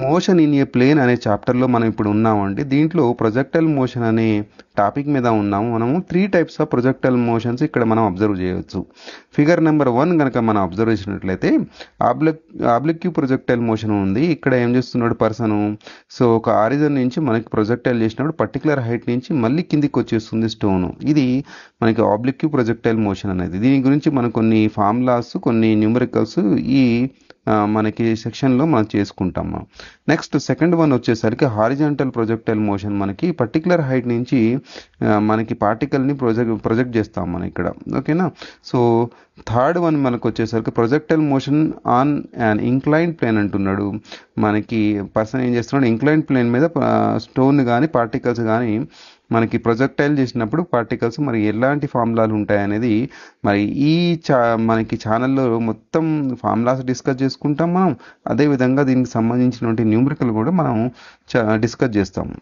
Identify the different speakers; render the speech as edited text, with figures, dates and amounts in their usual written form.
Speaker 1: Motion in a plane అనే చాప్టర్లో మనం ఇప్పుడు ఉన్నామండి. దీంట్లో ప్రొజెక్టైల్ మోషన్ అనే టాపిక్ మీద ఉన్నాము. మనము 3 టైప్స్ ఆఫ్ ప్రొజెక్టైల్ మోషన్స్ ఇక్కడ మనం అబ్జర్వ్ చేయవచ్చు. ఫిగర్ నెంబర్ 1 కనుక మనం అబ్జర్వ్ చేసినట్లయితే ఆబ్లిక్యూ ప్రొజెక్టైల్ మోషన్ ఉంది. ఇక్కడ ఏం చేస్తున్నాడు పర్సన్, సో ఒక ఆరిజన్ నుంచి మనకి ప్రొజెక్టైల్ చేసినప్పుడు పర్టికులర్ హైట్ నుంచి మళ్ళీ కిందికి వచ్చేస్తుంది స్టోన్. ఇది మనకి ఆబ్లిక్యూ ప్రొజెక్టైల్ మోషన్ అనేది. దీని గురించి మనం కొన్ని ఫార్ములాస్, కొన్ని న్యూమరికల్స్ ఈ మనకి సెక్షన్లో మనం చేసుకుంటాము. నెక్స్ట్ సెకండ్ వన్ వచ్చేసరికి హారిజాంటల్ ప్రొజెక్టైల్ మోషన్. మనకి పర్టికులర్ హైట్ నుంచి మనకి పార్టికల్ని ప్రొజెక్ట్ చేస్తాం మనం ఇక్కడ. ఓకేనా. సో థర్డ్ వన్ మనకు వచ్చేసరికి projectile motion on and incline plane అంటున్నాడు. మనకి పర్సన్ ఏం చేస్తున్నాడు, ఇంక్లైన్ ప్లేన్ మీద స్టోన్ కానీ పార్టికల్స్ కానీ మనకి ప్రొజెక్టైల్ చేసినప్పుడు పార్టికల్స్ మరి ఎలాంటి ఫార్ములాలు ఉంటాయనేది మరి ఈ మనకి ఛానల్లో మొత్తం ఫార్ములాస్ డిస్కస్ చేసుకుంటాం మనం. అదేవిధంగా దీనికి సంబంధించినటువంటి న్యూమరికల్ కూడా మనం డిస్కస్ చేస్తాము.